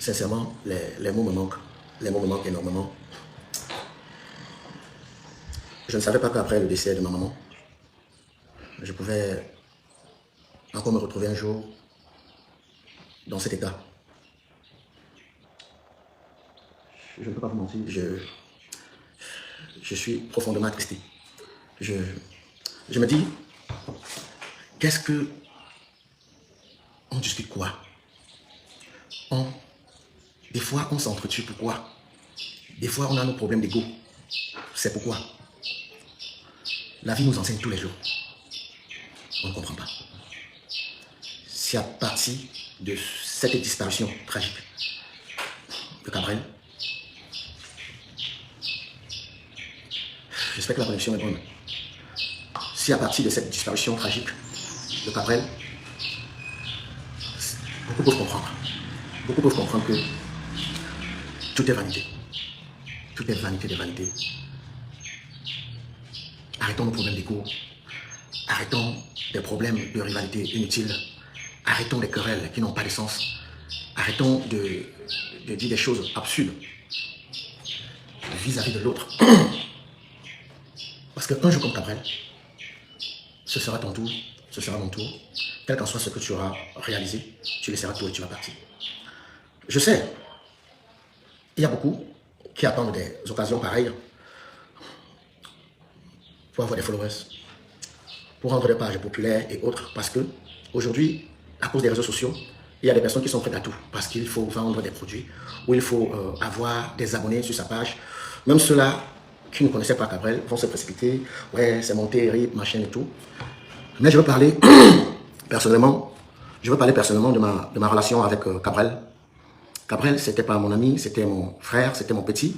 Sincèrement, les mots me manquent. Les mots me manquent énormément. Je ne savais pas qu'après le décès de ma maman, je pouvais encore me retrouver un jour dans cet état. Je ne peux pas vous mentir, je suis profondément attristé. Je me dis, qu'est-ce que... On discute quoi? Des fois, on s'entretue. Pourquoi? Des fois, on a nos problèmes d'ego. C'est pourquoi. La vie nous enseigne tous les jours. On ne comprend pas. C'est à partir de cette disparition tragique de Cabrel. J'espère que la connexion est bonne. Si à partir de cette disparition tragique de Cabrel, beaucoup peuvent comprendre. Beaucoup peuvent comprendre que tout est vanité. Tout est vanité de vanité. Arrêtons nos problèmes d'ego. Arrêtons des problèmes de rivalité inutiles. Arrêtons les querelles qui n'ont pas de sens. Arrêtons de dire des choses absurdes vis-à-vis de l'autre. Parce qu'un jour comme Cabrel, ce sera ton tour, ce sera mon tour. Quel qu'en soit ce que tu auras réalisé, tu laisseras tout et tu vas partir. Je sais, il y a beaucoup qui attendent des occasions pareilles pour avoir des followers, pour rendre des pages populaires et autres, parce que aujourd'hui, à cause des réseaux sociaux, il y a des personnes qui sont prêtes à tout, parce qu'il faut vendre des produits, ou il faut avoir des abonnés sur sa page. Même ceux-là qui ne connaissaient pas Cabrel vont se précipiter, ouais, c'est mon terrible, machin et tout. Mais je veux parler personnellement, de ma relation avec Cabrel. Cabrel, c'était pas mon ami, c'était mon frère, c'était mon petit.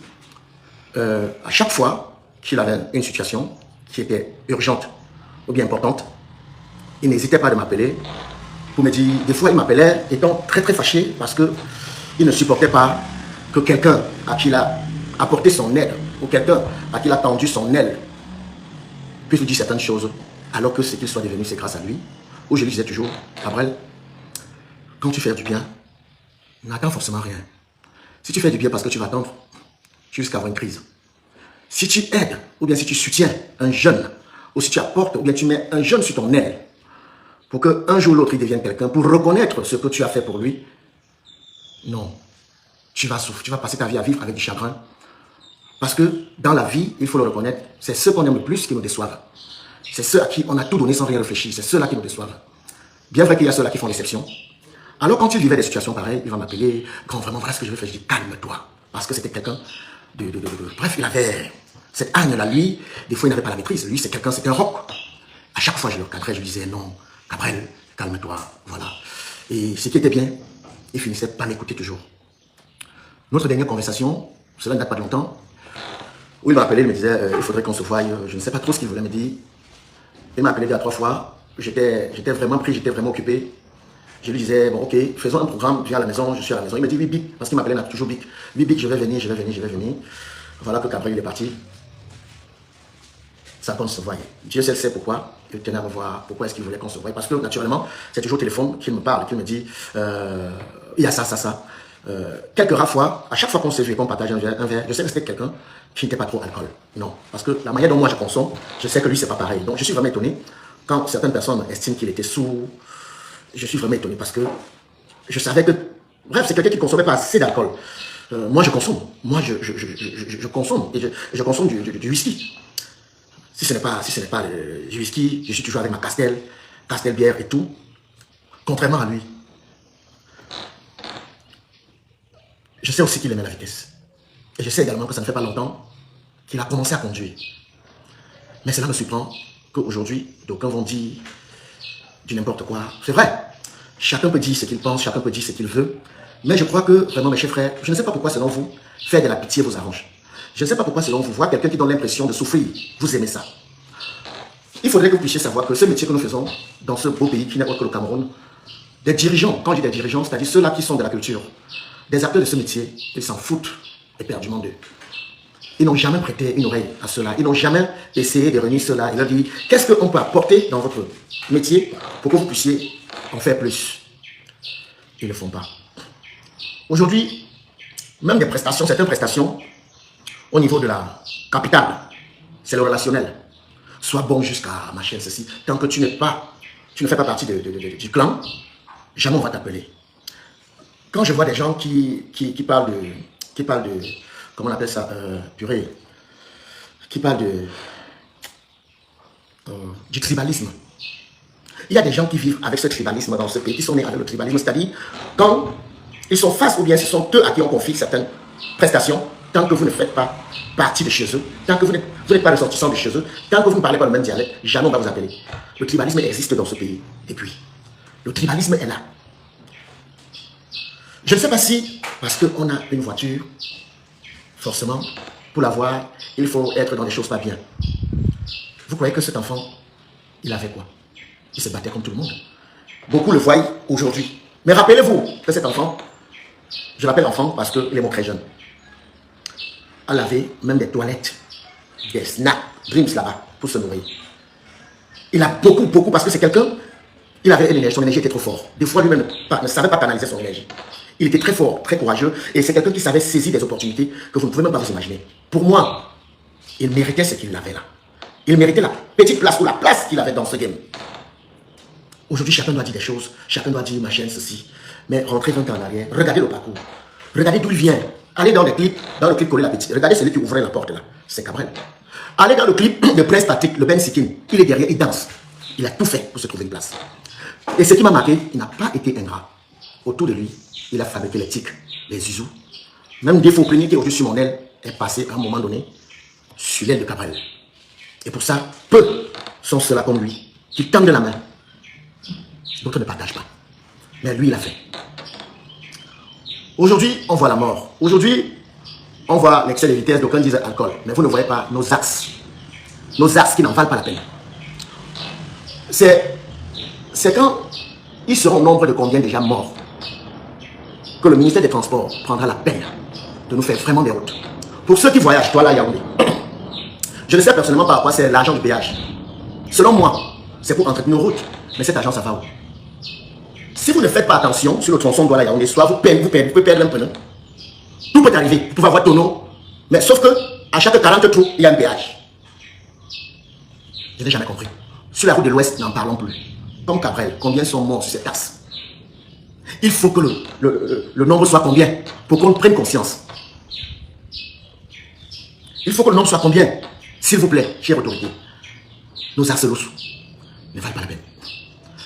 À chaque fois qu'il avait une situation qui était urgente ou bien importante, il n'hésitait pas de m'appeler pour me dire, des fois il m'appelait étant très très fâché parce qu'il ne supportait pas que quelqu'un à qui il a apporté son aide ou quelqu'un à qui il a tendu son aile puisse lui dire certaines choses alors que ce qu'il soit devenu c'est grâce à lui. Où je lui disais toujours, Cabrel, quand tu fais du bien, n'attends forcément rien. Si tu fais du bien parce que tu vas attendre jusqu'à avoir une crise. Si tu aides, ou bien si tu soutiens un jeune, ou si tu apportes, ou bien tu mets un jeune sur ton aile, pour qu'un jour ou l'autre il devienne quelqu'un, pour reconnaître ce que tu as fait pour lui, non. Tu vas souffrir, tu vas passer ta vie à vivre avec du chagrin. Parce que dans la vie, il faut le reconnaître, c'est ceux qu'on aime le plus qui nous déçoivent. C'est ceux à qui on a tout donné sans rien réfléchir, c'est ceux-là qui nous déçoivent. Bien vrai qu'il y a ceux-là qui font l'exception. Alors quand il vivait des situations pareilles, il va m'appeler, quand vraiment voilà ce que je veux faire, je dis calme-toi. Parce que c'était quelqu'un bref, il avait cette haine-là, lui, des fois il n'avait pas la maîtrise. Lui, c'est quelqu'un, c'était un roc. À chaque fois je le cadrais, je lui disais non, Cabrel, calme-toi, voilà. Et ce qui était bien, il finissait par m'écouter toujours. Notre dernière conversation, cela ne date pas de longtemps, où il m'a appelé, il me disait, il faudrait qu'on se voie, je ne sais pas trop ce qu'il voulait me dire. Il m'a appelé 2 à 3 fois, j'étais vraiment pris, j'étais vraiment occupé. Je lui disais, bon ok, faisons un programme, viens à la maison, je suis à la maison. Il me dit, oui, Bic, parce qu'il m'appelait toujours Bic. Oui, Bic, je vais venir. Voilà que Cabrel il est parti. Sans qu'on se voie. Dieu seul sait pourquoi. Il tenait à me voir, pourquoi est-ce qu'il voulait qu'on se voie. Parce que naturellement, c'est toujours au téléphone qu'il me parle, qu'il me dit, il y a ça. Quelques rares fois, à chaque fois qu'on se vu et qu'on partage un verre, je sais que c'était quelqu'un qui n'était pas trop alcool. Non, parce que la manière dont moi je consomme, je sais que lui c'est pas pareil. Donc je suis vraiment étonné quand certaines personnes estiment qu'il était sourd. Je suis vraiment étonné parce que je savais que, bref, c'est quelqu'un qui ne consommait pas assez d'alcool. Moi je consomme, je consomme, et je consomme du whisky. Si ce n'est pas du whisky, je suis toujours avec ma Castel bière et tout, contrairement à lui. Je sais aussi qu'il aimait la vitesse. Et je sais également que ça ne fait pas longtemps qu'il a commencé à conduire. Mais cela me surprend qu'aujourd'hui, d'aucuns vont dire du n'importe quoi. C'est vrai, chacun peut dire ce qu'il pense, chacun peut dire ce qu'il veut. Mais je crois que, vraiment mes chers frères, je ne sais pas pourquoi selon vous, faire de la pitié vous arrange. Je ne sais pas pourquoi selon vous, voir quelqu'un qui donne l'impression de souffrir, vous aimez ça. Il faudrait que vous puissiez savoir que ce métier que nous faisons dans ce beau pays qui n'est autre que le Cameroun, des dirigeants, quand je dis des dirigeants, c'est-à-dire ceux-là qui sont de la culture, des acteurs de ce métier, ils s'en foutent éperdument d'eux. Ils n'ont jamais prêté une oreille à cela. Ils n'ont jamais essayé de réunir cela. Ils leur disent, qu'est-ce qu'on peut apporter dans votre métier pour que vous puissiez en faire plus? Ils ne le font pas. Aujourd'hui, même des prestations, certaines prestations, au niveau de la capitale, c'est le relationnel. Sois bon jusqu'à machin, ceci. Tant que tu ne fais pas partie du clan, jamais on va t'appeler. Quand je vois des gens qui parlent de, comment on appelle ça, purée, qui parlent du tribalisme. Il y a des gens qui vivent avec ce tribalisme dans ce pays, qui sont nés avec le tribalisme, c'est-à-dire quand ils sont face ou bien ce sont eux à qui on confie certaines prestations, tant que vous ne faites pas partie de chez eux, tant que vous n'êtes pas ressortissant de chez eux, tant que vous ne parlez pas le même dialecte, jamais on va vous appeler. Le tribalisme existe dans ce pays. Et puis, le tribalisme est là. Je ne sais pas si, parce qu'on a une voiture, forcément, pour l'avoir, il faut être dans des choses pas bien. Vous croyez que cet enfant, il avait quoi? Il se battait comme tout le monde. Beaucoup le voient aujourd'hui. Mais rappelez-vous que cet enfant, je l'appelle enfant parce qu'il est mon très jeune. Elle avait même des toilettes, des snacks, dreams là-bas, pour se nourrir. Il a beaucoup, parce que c'est quelqu'un, il avait l'énergie, son énergie était trop forte. Des fois, lui-même ne savait pas canaliser son énergie. Il était très fort, très courageux, et c'est quelqu'un qui savait saisir des opportunités que vous ne pouvez même pas vous imaginer. Pour moi, il méritait ce qu'il avait là. Il méritait la petite place ou la place qu'il avait dans ce game. Aujourd'hui, chacun doit dire des choses, chacun doit dire ma chaîne, ceci. Mais rentrez 20 ans en arrière, regardez le parcours, regardez d'où il vient. Allez dans le clip coller la petite. Regardez celui qui ouvrait la porte là, c'est Cabrel. Allez dans le clip de Prince Patrick, le Ben Sikin, il est derrière, il danse. Il a tout fait pour se trouver une place. Et ce qui m'a marqué, il n'a pas été ingrat. Autour de lui, il a fabriqué les tics, les usous. Même des faux cliniques qui aujourd'hui sur mon aile est passé à un moment donné sur l'aile de Cabrel. Et pour ça, peu sont ceux-là comme lui, qui tendent la main. D'autres ne partagent pas. Mais lui, il a fait. Aujourd'hui, on voit la mort. Aujourd'hui, on voit l'excès de vitesse, d'aucuns disent alcool. Mais vous ne voyez pas nos axes. Nos axes qui n'en valent pas la peine. C'est quand ils seront au nombre de combien déjà morts que le ministère des Transports prendra la peine de nous faire vraiment des routes. Pour ceux qui voyagent, toi là, Yaoundé, je ne sais personnellement pas à quoi c'est l'argent du péage. Selon moi, c'est pour entretenir nos routes. Mais cet argent, ça va où? Si vous ne faites pas attention sur le tronçon de Douala Yaoundé, soit vous pouvez perdre un pneu. Tout peut arriver. Vous pouvez avoir tonneau. Mais sauf que, à chaque 40 trous, il y a un péage. Je n'ai jamais compris. Sur la route de l'Ouest, n'en parlons plus. Comme Cabrel, combien sont morts sur cette taxe? Il faut que le nombre soit combien pour qu'on prenne conscience. Il faut que le nombre soit combien? S'il vous plaît, chère autorité. Nos arcelos ne valent pas la peine.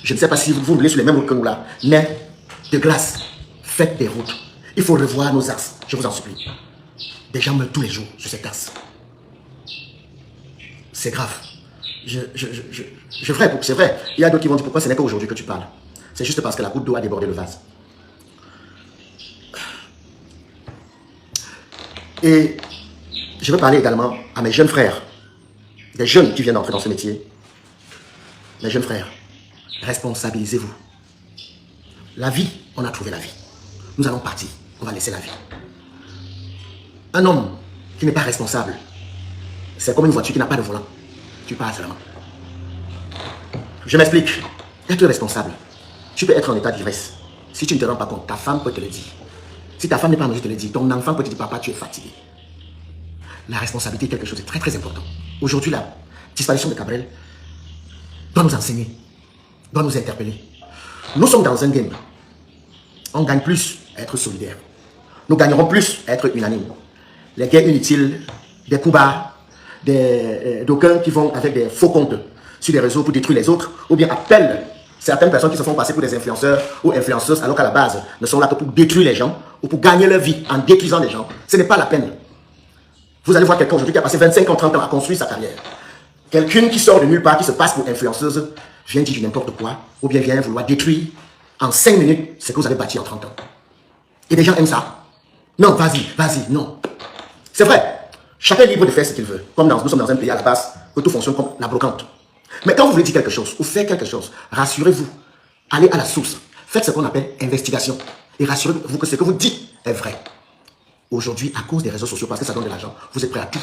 Je ne sais pas si vous voulez sur les mêmes routes que nous là, mais de grâce, faites des routes. Il faut revoir nos axes, je vous en supplie. Des gens meurent tous les jours sur cette axe. C'est grave. C'est vrai. Il y a d'autres qui vont dire pourquoi ce n'est qu'aujourd'hui que tu parles. C'est juste parce que la goutte d'eau a débordé le vase. Et je veux parler également à mes jeunes frères, des jeunes qui viennent d'entrer dans ce métier. Mes jeunes frères, responsabilisez-vous. La vie, on a trouvé la vie. Nous allons partir, on va laisser la vie. Un homme qui n'est pas responsable, c'est comme une voiture qui n'a pas de volant. Tu pars seulement. Je m'explique. Être responsable. Tu peux être en état d'ivresse. Si tu ne te rends pas compte, ta femme peut te le dire. Si ta femme n'est pas en mesure de te le dire, ton enfant peut te dire, papa, tu es fatigué. La responsabilité est quelque chose de très très important. Aujourd'hui, la disparition de Cabrel doit nous enseigner, doit nous interpeller. Nous sommes dans un game. On gagne plus à être solidaire. Nous gagnerons plus à être unanimes. Les guerres inutiles, des coups bas, d'aucuns qui vont avec des faux comptes sur les réseaux pour détruire les autres, ou bien appellent certaines personnes qui se font passer pour des influenceurs ou influenceuses, alors qu'à la base ne sont là que pour détruire les gens ou pour gagner leur vie en détruisant les gens. Ce n'est pas la peine. Vous allez voir quelqu'un aujourd'hui qui a passé 25 ans, 30 ans à construire sa carrière. Quelqu'un qui sort de nulle part, qui se passe pour influenceuse, vient dire n'importe quoi, ou bien vient vouloir détruire en 5 minutes ce que vous avez bâti en 30 ans. Et les gens aiment ça. Non, vas-y, non. C'est vrai. Chacun est libre de faire ce qu'il veut. Comme nous sommes dans un pays à la base, que tout fonctionne comme la brocante. Mais quand vous voulez dire quelque chose, ou faire quelque chose, rassurez-vous. Allez à la source. Faites ce qu'on appelle investigation. Et rassurez-vous que ce que vous dites est vrai. Aujourd'hui, à cause des réseaux sociaux, parce que ça donne de l'argent, vous êtes prêts à tout.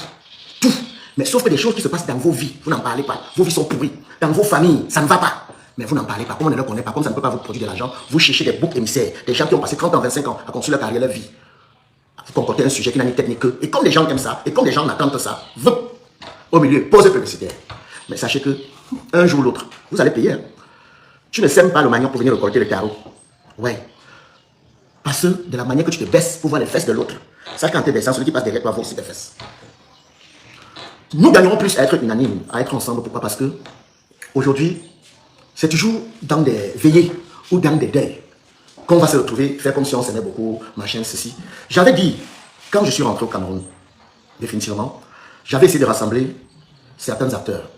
Tout. Mais sauf que des choses qui se passent dans vos vies, vous n'en parlez pas. Vos vies sont pourries. Dans vos familles, ça ne va pas. Mais vous n'en parlez pas, comme on ne le connaît pas, comme ça ne peut pas vous produire de l'argent, vous cherchez des boucs émissaires, des gens qui ont passé 30 ans, 25 ans à construire leur carrière, leur vie. Vous concoctez un sujet qui n'a ni tête ni queue. Et comme les gens aiment ça, et comme les gens attendent ça, au milieu, posez publicitaire. Mais sachez que, un jour ou l'autre, vous allez payer. Hein. Tu ne sèmes pas le manioc pour venir récolter le carreau. Ouais. Parce que de la manière que tu te baisses pour voir les fesses de l'autre, sache qu'en te baissant, celui qui passe derrière toi voit aussi tes fesses. Nous gagnerons plus à être unanimes, à être ensemble. Pourquoi? Parce que, aujourd'hui, c'est toujours dans des veillées ou dans des deuils qu'on va se retrouver, faire comme si on s'aimait beaucoup, machin, ceci. J'avais dit, quand je suis rentré au Cameroun, définitivement, j'avais essayé de rassembler certains acteurs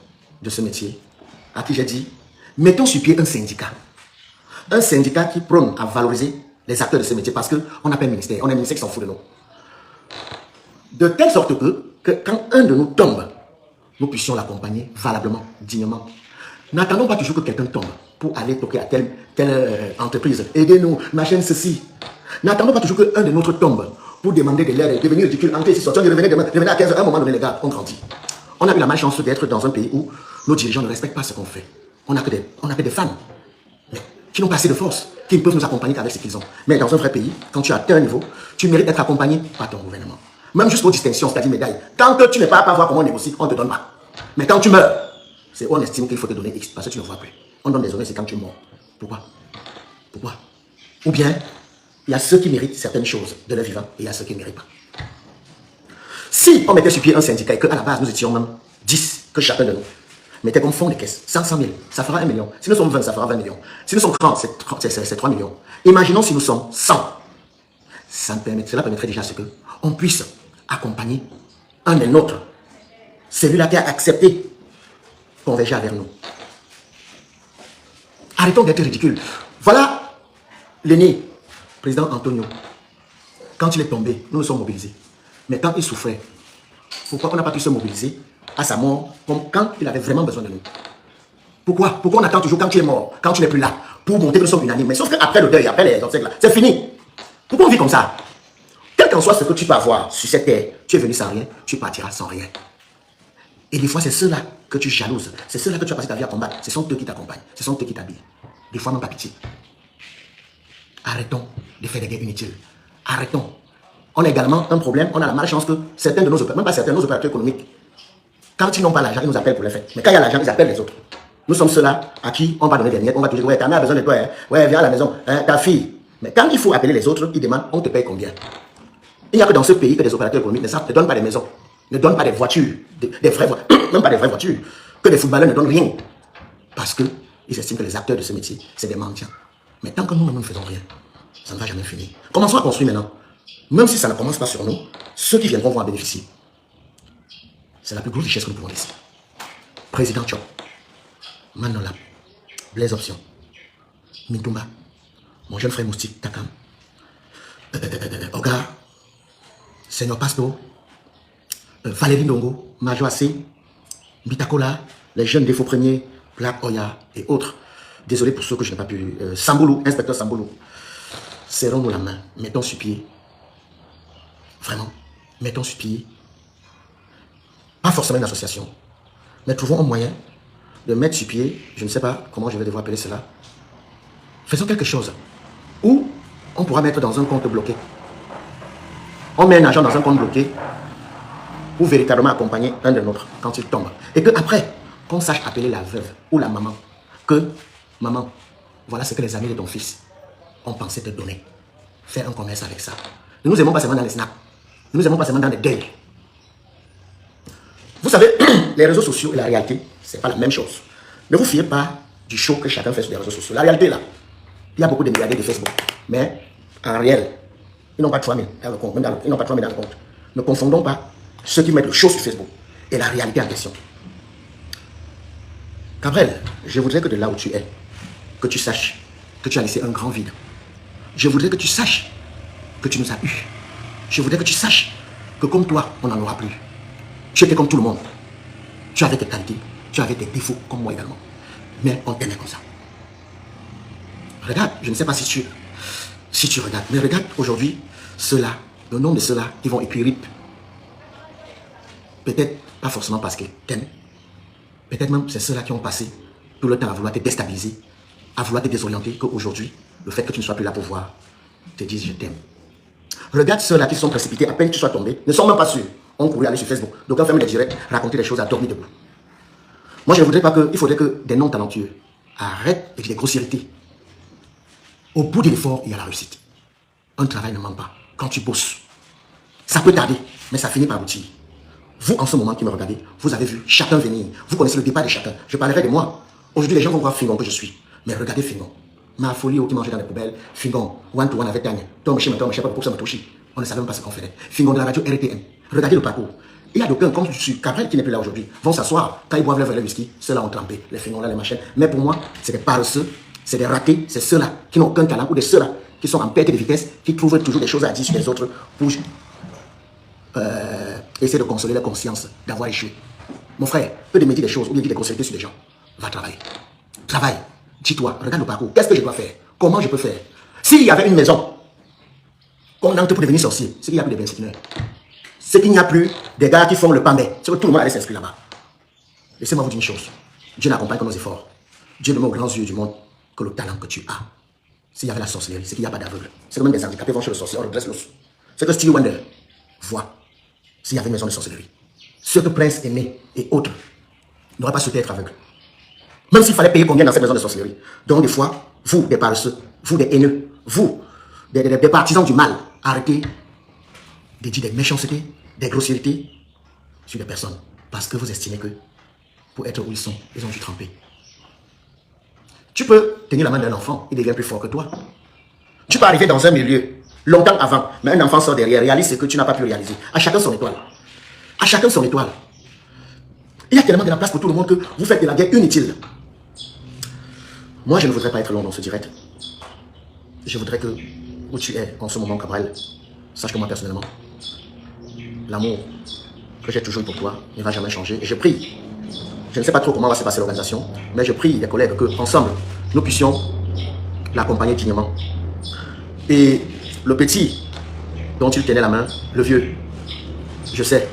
de ce métier, à qui j'ai dit, mettons sur pied un syndicat. Un syndicat qui prône à valoriser les acteurs de ce métier, parce qu'on n'a pas un ministère, on a un ministère qui s'en fout de nous. De telle sorte que quand un de nous tombe, nous puissions l'accompagner valablement, dignement. N'attendons pas toujours que quelqu'un tombe pour aller toquer à telle entreprise. Aidez-nous, machin, ceci. N'attendons pas toujours qu'un de nôtres tombe pour demander de l'aide, devenir ridicule, entrer ici, sortir, revenir demain, revenir à 15 h. À un moment donné, les gars, on grandit. On a eu la malchance d'être dans un pays où nos dirigeants ne respectent pas ce qu'on fait. On n'a que des fans, mais qui n'ont pas assez de force, qui ne peuvent nous accompagner qu'avec ce qu'ils ont. Mais dans un vrai pays, quand tu as atteint un niveau, tu mérites d'être accompagné par ton gouvernement. Même jusqu'aux distinctions, c'est-à-dire médailles. Tant que tu n'es pas à voir comment on négocie, on ne te donne pas. Mais quand tu meurs, c'est on estime qu'il faut te donner X, parce que tu ne vois plus. On donne des honneurs, c'est quand tu meurs. Pourquoi? Pourquoi? Ou bien, il y a ceux qui méritent certaines choses de leur vivant, et il y a ceux qui ne méritent pas. Si on mettait sur pied un syndicat et qu'à la base, nous étions même 10, que chacun de nous mettait comme fond de caisse, 500 000, ça fera 1 million. Si nous sommes 20, ça fera 20 millions. Si nous sommes 30, c'est 3 millions. Imaginons si nous sommes 100. Cela permettrait déjà ce que on puisse accompagner un des nôtres. Celui-là qui a accepté converger avec nous. Arrêtons d'être ridicules. Voilà l'aîné, président Antonio. Quand il est tombé, nous nous sommes mobilisés. Mais quand il souffrait, pourquoi on n'a pas pu se mobiliser à sa mort comme quand il avait vraiment besoin de nous? Pourquoi on attend toujours quand tu es mort, quand tu n'es plus là, pour montrer que nous sommes unanimes? Mais sauf qu'après le deuil, après les obsèques, c'est fini. Pourquoi on vit comme ça? Quel qu'en soit ce que tu peux avoir sur cette terre, tu es venu sans rien, tu partiras sans rien. Et des fois, c'est ceux-là que tu jalouses, c'est ceux-là que tu as passé ta vie à combattre, ce sont eux qui t'accompagnent, ce sont eux qui t'habillent. Des fois, même pas pitié. Arrêtons de faire des guerres inutiles. Arrêtons. On a également un problème, on a la malchance que certains de nos opérateurs, même pas certains de nos opérateurs économiques, quand ils n'ont pas l'argent, ils nous appellent pour les fêtes. Mais quand il y a l'argent, ils appellent les autres. Nous sommes ceux-là à qui on va donner des miettes, on va toujours dire, ouais, ta mère a besoin de toi, hein. Ouais, viens à la maison, hein, ta fille. Mais quand il faut appeler les autres, ils demandent, on te paye combien? Il n'y a que dans ce pays que des opérateurs économiques ne donnent pas des maisons, ne donnent pas des voitures, des vraies voitures, même pas des vraies voitures, que des footballeurs ne donnent rien. Parce qu'ils estiment que les acteurs de ce métier, c'est des mendiants. Mais tant que nous ne faisons rien, ça ne va jamais finir. Commençons à construire maintenant. Même si ça ne commence pas sur nous, ceux qui viendront vont en bénéficier. C'est la plus grosse richesse que nous pouvons laisser. Président Tchop, Manola, Blaise Option, Mintumba, mon jeune frère Moustique Takam, Oga, Seigneur Pasto, Valérie Ndongo, Major Assé, Bitakola, les jeunes défauts premiers, Black Oya et autres. Désolé pour ceux que je n'ai pas pu. Samboulou, inspecteur Samboulou. Serrons-nous la main, mettons sur pied. Vraiment, mettons sur pied. Pas forcément une association, mais trouvons un moyen de mettre sur pied, je ne sais pas comment je vais devoir appeler cela. Faisons quelque chose où on pourra mettre dans un compte bloqué. On met un argent dans un compte bloqué pour véritablement accompagner un de nôtres quand il tombe. Et qu'après, qu'on sache appeler la veuve ou la maman. Que, maman, voilà ce que les amis de ton fils ont pensé te donner. Faire un commerce avec ça. Ne nous aimons pas seulement dans les snaps. Ne nous aimons pas seulement dans les deuils. Vous savez, les réseaux sociaux et la réalité, ce n'est pas la même chose. Ne vous fiez pas du show que chacun fait sur les réseaux sociaux. La réalité, là, il y a beaucoup de milliardaires de Facebook. Mais, en réel, ils n'ont pas 3 000 dans le compte. Ils n'ont pas 3 000 dans le compte. Ne confondons pas ceux qui mettent le show sur Facebook et la réalité en question. Gabriel, je voudrais que de là où tu es, que tu saches que tu as laissé un grand vide. Je voudrais que tu saches que tu nous as eu. Je voudrais que tu saches que comme toi, on n'en aura plus. Tu étais comme tout le monde. Tu avais tes qualités, tu avais tes défauts, comme moi également. Mais on t'aimait comme ça. Regarde, je ne sais pas si tu regardes, mais regarde aujourd'hui, ceux-là, le nombre de ceux-là qui vont écrire RIP. Peut-être pas forcément parce qu'ils t'aiment. Peut-être même c'est ceux-là qui ont passé tout le temps à vouloir te déstabiliser, à vouloir te désorienter qu'aujourd'hui, le fait que tu ne sois plus là pour voir, te disent je t'aime. Regarde ceux-là qui sont précipités, à peine que tu sois tombé, ne sont même pas sûrs. On courait aller sur Facebook. Donc on ferme les directs, raconter des choses à dormir debout. Moi, je ne voudrais pas que, il faudrait que des non-talentueux arrêtent de dire des grossièretés. Au bout de l'effort, il y a la réussite. Un travail ne ment pas. Quand tu bosses, ça peut tarder, mais ça finit par aboutir. Vous, en ce moment qui me regardez, vous avez vu chacun venir. Vous connaissez le départ de chacun. Je parlerai de moi. Aujourd'hui, les gens vont voir Fingon que je suis. Mais regardez Fingon. Ma folie qui mangeait dans les poubelles. Fingon, one-to-one avec Tanya. Tom, je ne sais pas pourquoi ça me touche. On ne savait même pas ce qu'on faisait. Fingon de la radio RTM. Regardez le parcours. Il y a d'aucuns, comme je suis, Cabrel qui n'est plus là aujourd'hui, vont s'asseoir. Quand ils boivent le whisky, ceux-là ont trempé. Les Fingons là, les machines. Mais pour moi, c'est des paresseux, c'est des ratés, c'est ceux-là qui n'ont aucun talent ou des ceux-là qui sont en perte de vitesse, qui trouvent toujours des choses à dire sur les autres pour essayer de consoler leur conscience d'avoir échoué. Mon frère, peu de me dire des choses ou bien dire des grossièretés sur les gens. Va travailler. Travaille. Dis-toi, regarde le parcours. Qu'est-ce que je dois faire? Comment je peux faire? S'il y avait une maison qu'on entre pour devenir sorcier, c'est qu'il n'y a plus de benséquineurs. C'est qu'il n'y a plus des gars qui font le pambé. C'est que tout le monde allait s'inscrire là-bas. Laissez-moi vous dire une chose. Dieu n'accompagne que nos efforts. Dieu ne met aux grands yeux du monde que le talent que tu as. S'il y avait la sorcellerie, c'est qu'il n'y a pas d'aveugle. C'est que même des handicapés vont chez le sorcier, on redresse l'os. C'est que Stevie Wonder voit s'il y avait une maison de sorcellerie. Ceux que Prince Aimé et autres n'auraient pas souhaité être aveugles. Même s'il fallait payer combien dans cette maison de sorcellerie. Donc des fois, vous, des paresseux, vous, des haineux, vous, des partisans du mal, arrêtez de dire des méchancetés, des grossièretés sur des personnes. Parce que vous estimez que pour être où ils sont, ils ont dû tremper. Tu peux tenir la main d'un enfant, il devient plus fort que toi. Tu peux arriver dans un milieu longtemps avant, mais un enfant sort derrière, réalise ce que tu n'as pas pu réaliser. À chacun son étoile. À chacun son étoile. Il y a tellement de la place pour tout le monde que vous faites de la guerre inutile. Moi, je ne voudrais pas être long dans ce direct. Je voudrais que, où tu es en ce moment, Cabrel, sache que moi, personnellement, l'amour que j'ai toujours eu pour toi ne va jamais changer. Et je prie, je ne sais pas trop comment va se passer l'organisation, mais je prie les collègues que, ensemble, nous puissions l'accompagner dignement. Et le petit dont il tenait la main, le vieux, je sais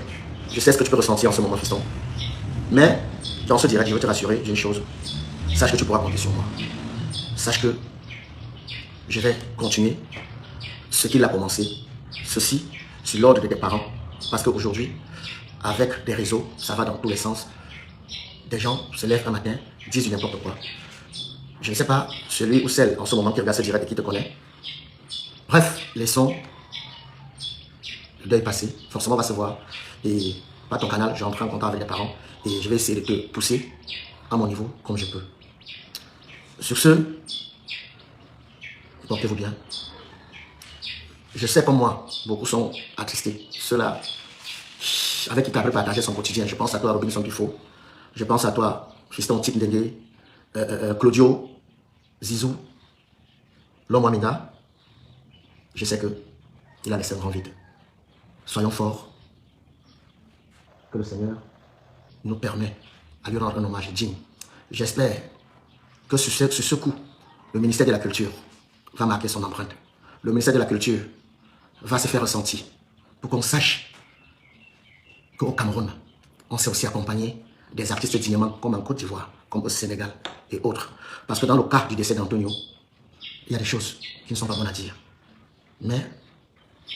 ce que tu peux ressentir en ce moment, fiston. Mais, dans ce direct, je veux te rassurer d'une chose. Sache que tu pourras compter sur moi. Sache que je vais continuer ce qu'il a commencé. Ceci, sur l'ordre de tes parents. Parce qu'aujourd'hui, avec des réseaux, ça va dans tous les sens. Des gens se lèvent un matin, disent du n'importe quoi. Je ne sais pas, celui ou celle en ce moment qui regarde ce direct et qui te connaît. Bref, laissons le deuil passer. Forcément, on va se voir. Et pas ton canal, je vais entrer en contact avec les parents. Et je vais essayer de te pousser à mon niveau comme je peux. Sur ce, portez-vous bien. Je sais comme moi, beaucoup sont attristés. Ceux-là, avec qui tu as partagé son quotidien. Je pense à toi, Robinson Dufaux. Je pense à toi, Fiston Tip Ndengue, Claudio, Zizou, Lomwamina. Je sais qu'il a laissé un grand vide. Soyons forts. Que le Seigneur nous permet à lui rendre un hommage digne. J'espère que sur ce coup, le ministère de la Culture va marquer son empreinte. Le ministère de la Culture va se faire ressentir pour qu'on sache qu'au Cameroun, on s'est aussi accompagné des artistes dignement comme en Côte d'Ivoire, comme au Sénégal et autres. Parce que dans le cas du décès d'Antonio, il y a des choses qui ne sont pas bonnes à dire. Mais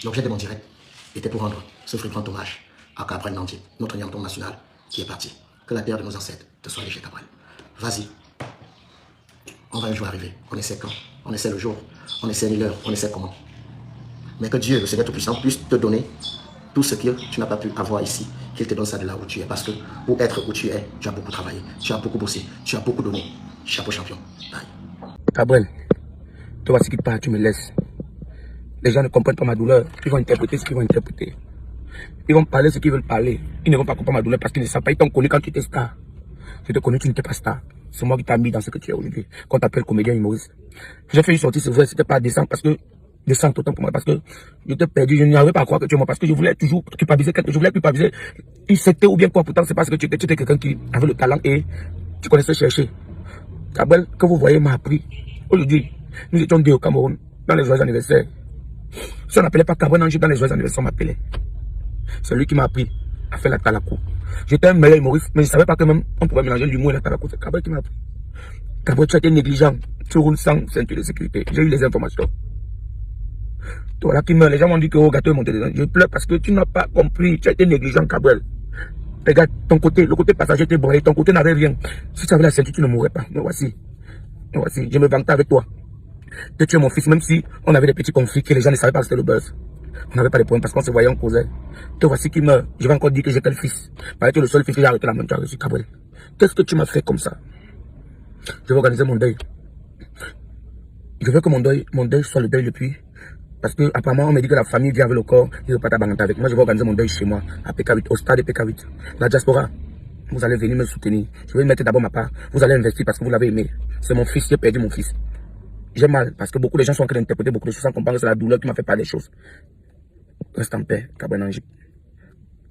l'objet de mon direct était pour rendre ce fréquent hommage à Cabrel Nandier, notre Nianton national qui est parti. Que la terre de nos ancêtres te soit léger, Cabrel. Vas-y. On va un jour arriver. On essaie quand, on essaie le jour, on essaie l'heure, on essaie comment. Mais que Dieu, le Seigneur Tout-Puissant, puisse te donner tout ce que tu n'as pas pu avoir ici, qu'il te donne ça de là où tu es. Parce que pour être où tu es, tu as beaucoup travaillé, tu as beaucoup bossé, tu as beaucoup donné. Chapeau champion. Bye. Cabrel, toi, ce qui part, tu me laisses. Les gens ne comprennent pas ma douleur. Ils vont interpréter ce qu'ils vont interpréter. Ils vont parler ce qu'ils veulent parler. Ils ne vont pas comprendre ma douleur parce qu'ils ne savent pas. Ils t'ont connu quand tu étais star. Je te connais, tu n'étais pas star. C'est moi qui t'ai mis dans ce que tu es aujourd'hui. Quand tu t'appelles comédien humoriste. J'ai fait une sortie, c'est vrai, c'était pas décent parce que. Décent autant pour moi parce que je t'ai perdu. Je n'arrivais pas à croire que tu es moi parce que je voulais toujours culpabiliser quelqu'un. Je voulais culpabiliser. Il s'était ou bien quoi. Pourtant, c'est parce que tu étais quelqu'un qui avait le talent et tu connaissais chercher. Cabrel, que vous voyez, m'a appris. Aujourd'hui, nous étions deux au Cameroun, dans les joyeux anniversaires. Si on n'appelait pas Cabrel Nandier dans les joyeux anniversaires, on m'appelait. C'est lui qui m'a appris à faire la talakou. J'étais un meilleur humoriste, mais je ne savais pas que même on pouvait mélanger l'humour et la talakou. C'est Cabrel qui m'a appris. Gabriel, tu as été négligent. Tu roules sans ceinture de sécurité. J'ai eu les informations. Toi là qui meurt, les gens m'ont dit que oh, gâteau est monté dedans. Je pleure parce que tu n'as pas compris. Tu as été négligent, Gabriel. Regarde, ton côté, le côté passager était broyé, ton côté n'avait rien. Si tu avais la ceinture, tu ne mourrais pas. Mais voici. Mais voici. Je me vantais avec toi. Que tu es mon fils, même si on avait des petits conflits, que les gens ne savaient pas que c'était le buzz. On n'avait pas de problème parce qu'on se voyait, on causait. Te voici qui meurt. Je vais encore dire que j'étais le fils. Tu es le seul fils que j'ai arrêté la main, tu as reçu, Gabriel. Qu'est-ce que tu m'as fait comme ça? Je vais organiser mon deuil. Je veux que mon deuil soit le deuil depuis. Parce que apparemment on me dit que la famille vient avec le corps, ils ne veulent pas t'abanter avec moi. Je vais organiser mon deuil chez moi, à PK8, au stade de PK8. La diaspora, vous allez venir me soutenir. Je vais mettre d'abord ma part. Vous allez investir parce que vous l'avez aimé. C'est mon fils, j'ai perdu mon fils. J'ai mal parce que beaucoup de gens sont en train d'interpréter beaucoup de choses sans comprendre que c'est la douleur qui m'a fait parler des choses. Reste en paix, Gabriel Nangi.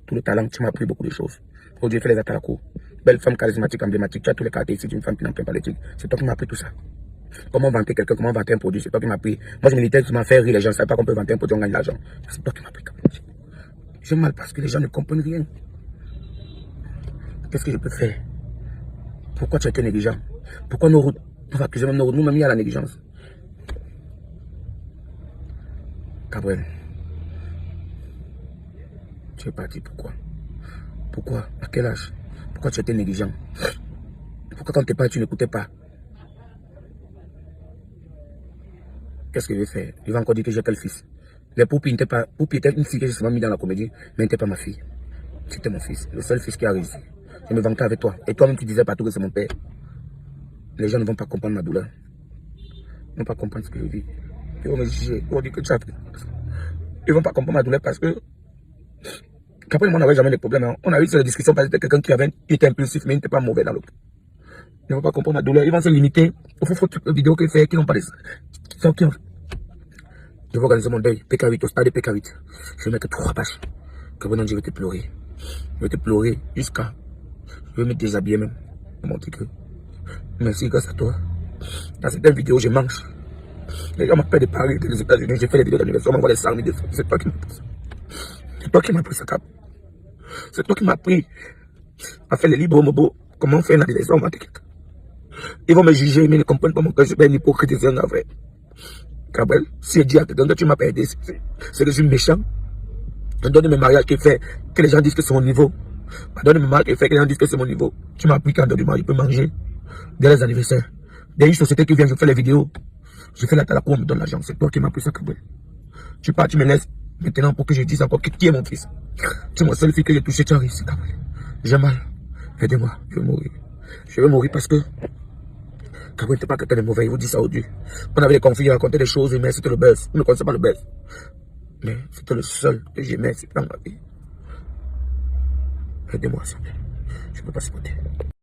Tout le talent, tu m'as appris beaucoup de choses. Aujourd'hui, fais les attaques à court. Belle femme charismatique, emblématique. Tu as tous les caractéristiques d'une femme qui n'en peut pas l'éthique. C'est toi qui m'as appris tout ça. Comment vanter quelqu'un, comment vanter un produit, c'est toi qui m'as appris. Moi, je militais, tu m'as fait rire, les gens ne savent pas qu'on peut vanter un produit, on gagne l'argent. C'est toi qui m'as appris. J'ai mal parce que les gens ne comprennent rien. Qu'est-ce que je peux faire? Pourquoi tu as été négligent? Pourquoi nos routes, on va accuser même nos routes, nous-mêmes mis à la négligence? Gabriel, tu es parti, pourquoi? Pourquoi? À quel âge? Pourquoi tu as été négligent? Pourquoi quand tu es parti, tu n'écoutais pas? Qu'est-ce que je vais faire? Il va encore dire que j'ai quel fils. Les Poupi n'étaient pas. Poupi était une fille que j'ai seulement mis dans la comédie, mais elle n'était pas ma fille. C'était mon fils, le seul fils qui a réussi. Je me vantais avec toi. Et toi-même, tu disais partout que c'est mon père. Les gens ne vont pas comprendre ma douleur. Ils ne vont pas comprendre ce que je vis. Ils vont me juger. Ils vont dire que tu as fait. Ils ne vont pas comprendre ma douleur parce que. Qu'après, moi, on n'avait jamais de problème. Hein. On a eu cette discussion parce que c'était quelqu'un qui était impulsif, mais il n'était pas mauvais dans le. Ils ne vont pas comprendre ma douleur. Ils vont se limiter aux faux vidéos qu'ils font, qui n'ont pas de. Je vais organiser mon deuil, PK8, au stade de PK8. Je vais mettre 3 pages. Que maintenant je vais te pleurer. Je vais te pleurer jusqu'à. Je vais me déshabiller même. Pour montrer que. Merci grâce à toi. Dans certaines vidéos, je mange. Les gens m'appellent de Paris, des États-Unis. J'ai fait les vidéos d'anniversaire, on m'envoie des 100 000 de. C'est toi qui m'as pris ça. C'est toi qui m'as pris ça, cap. C'est toi qui m'as appris à faire les libres mobo. Comment on fait une adolescence, on va te quelqu'un. Ils vont me juger, mais ils ne comprennent pas mon cœur. Je suis un hypocrite, c'est un vrai. Gabriel, si Dieu te donne que tu m'as pas aidé, c'est que je suis méchant. Je donne mes mariages qui fait que les gens disent que c'est mon niveau. Je donne mes mariages qui fait que les gens disent que c'est mon niveau. Tu m'as appris qu'en dehors du mariage, je peux manger. Dès les anniversaires. Dès une société qui vient, je fais les vidéos. Je fais la talaco, on me donne l'argent. C'est toi qui m'as appris ça, Gabriel. Tu pars, tu me laisses maintenant pour que je dise encore qui est mon fils. Tu es mon seul fils que j'ai touché, tu as réussi, Gabriel. J'ai mal. Aidez-moi, je vais mourir. Je vais mourir parce que. Gabriel n'était pas quelqu'un de mauvais, il vous dit ça au Dieu. On avait des conflits, il racontait des choses, mais c'était le buzz. Vous ne connaissez pas le buzz. Mais c'était le seul que j'aimais, c'est dans ma vie. Aidez-moi, s'il vous plaît. Je ne peux pas supporter.